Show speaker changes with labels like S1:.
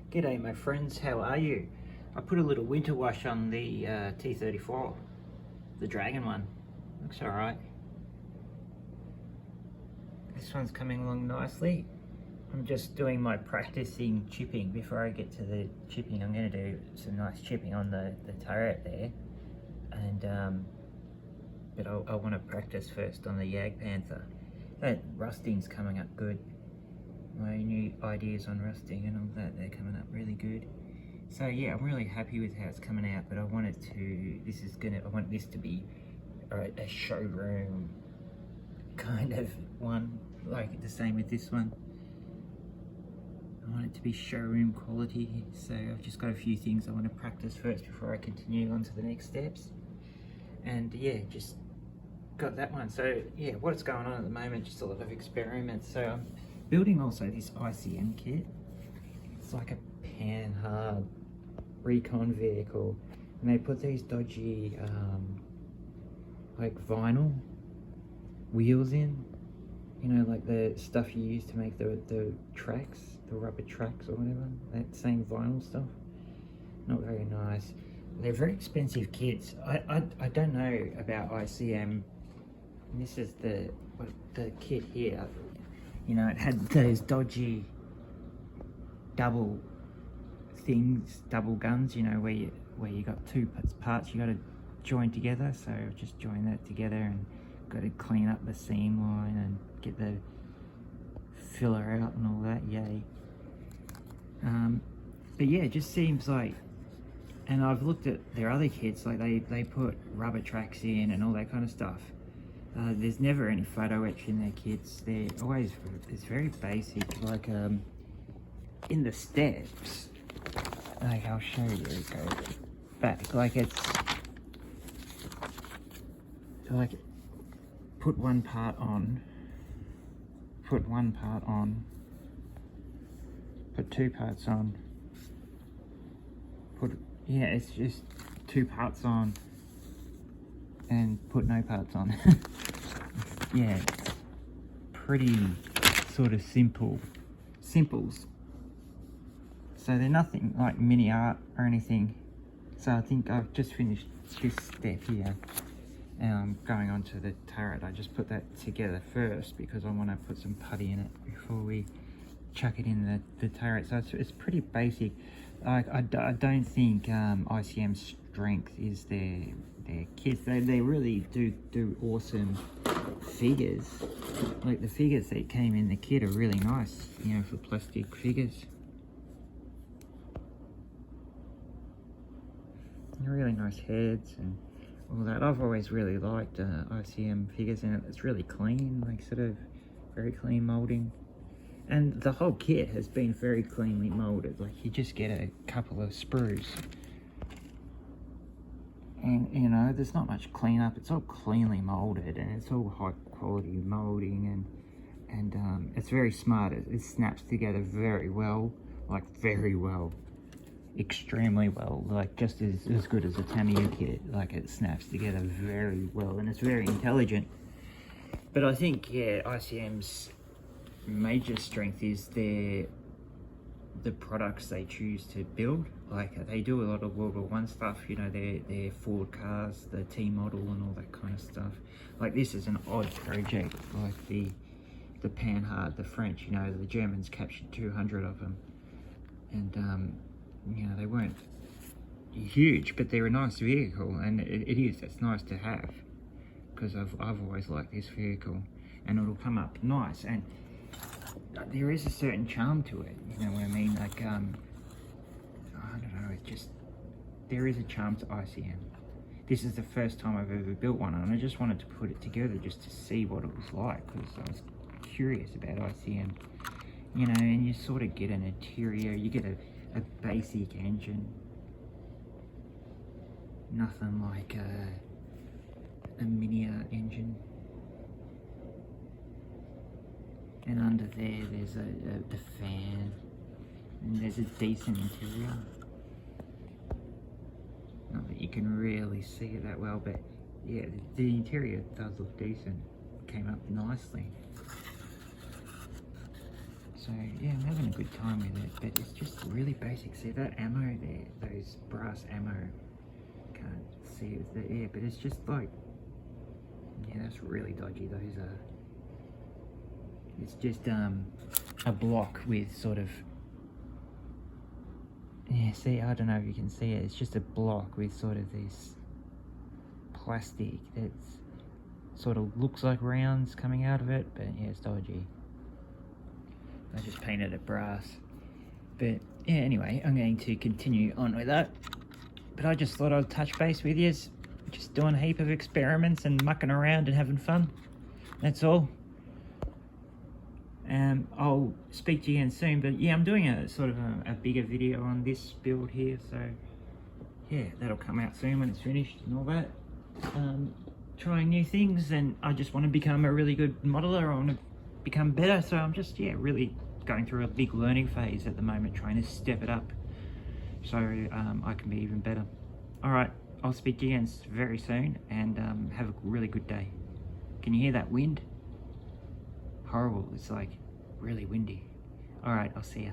S1: G'day my friends, how are you? I put a little winter wash on the T34, the Dragon one. Looks alright. This one's coming along nicely. I'm just doing my practicing chipping. Before I get to the chipping, I'm going to do some nice chipping on the turret there. And but I want to practice first on the Jag Panther. That rusting's coming up good. My new ideas on rusting and all that, they're coming up really good. So yeah, I'm really happy with how it's coming out, but I want it to, I want this to be a showroom kind of one, like the same with this one. I want it to be showroom quality, so I've just got a few things I want to practice first before I continue on to the next steps. And yeah, just got that one. So yeah, what's going on at the moment, just a lot of experiments. So I'm building also this ICM kit. It's like a Panhard recon vehicle, and they put these dodgy like vinyl wheels in, you know, like the stuff you use to make the tracks, the rubber tracks or whatever, that same vinyl stuff. Not very nice. They're very expensive kits. I don't know about ICM. This is the kit here. You know, it had those dodgy double things, double guns, you know, where you got two parts you got to join together. So I've just joined that together and got to clean up the seam line and get the filler out and all that, yay. But yeah, it just seems like, and I've looked at their other kits, like they put rubber tracks in and all that kind of stuff. There's never any photo etch in their kits. They're always, it's very basic, like in the steps, like I'll show you, go back, like it's, like put one part on, put two parts on, yeah, it's just two parts on, and put no parts on. Yeah, it's pretty sort of simples. So they're nothing like mini art or anything. So I think I've just finished this step here, and I'm going on to the turret. I just put that together first because I want to put some putty in it before we chuck it in the turret. So it's pretty basic. Like I don't think ICM's strength is their kits. They really do awesome figures. Like the figures that came in the kit are really nice, you know, for plastic figures. They're really nice heads and all that. I've always really liked ICM figures, and it's really clean, like sort of very clean molding. And the whole kit has been very cleanly molded. Like you just get a couple of sprues, and you know, there's not much cleanup. It's all cleanly molded, and it's all high quality molding, and it's very smart. It snaps together very well, like very well, extremely well, like just as good as a Tamiya kit. Like it snaps together very well, and it's very intelligent. But I think, yeah, ICM's major strength is the products they choose to build. Like they do a lot of World War I stuff, you know, their Ford cars, the T model and all that kind of stuff. Like this is an odd project, like the Panhard, the French, you know, the Germans captured 200 of them, and you know, they weren't huge, but they're a nice vehicle, and it's nice to have, because I've always liked this vehicle, and it'll come up nice, and there is a certain charm to it, you know what I mean? Like I don't know, it just, there is a charm to ICM. This is the first time I've ever built one, and I just wanted to put it together just to see what it was like, because I was curious about ICM, you know. And you sort of get an interior, you get a basic engine, nothing like a mini engine. And under there's the fan, and there's a decent interior. Not that you can really see it that well, but yeah, the interior does look decent. Came up nicely. So yeah, I'm having a good time with it, but it's just really basic. See that ammo there, those brass ammo, can't see it with the air, but it's just like, yeah, that's really dodgy. Those are, it's just a block with sort of, yeah, see, I don't know if you can see it, it's just a block with sort of this plastic that's sort of looks like rounds coming out of it, but yeah, it's dodgy. I just painted it brass. But yeah, anyway, I'm going to continue on with that. But I just thought I'd touch base with you, just doing a heap of experiments and mucking around and having fun. That's all. I'll speak to you again soon, but yeah, I'm doing a sort of a bigger video on this build here, so yeah, that'll come out soon when it's finished and all that. Trying new things, and I just want to become a really good modeler. I want to become better, so I'm just, yeah, really going through a big learning phase at the moment, trying to step it up so I can be even better. All right, I'll speak to you again very soon, and have a really good day. Can you hear that wind? Horrible, it's like really windy. All right, I'll see ya.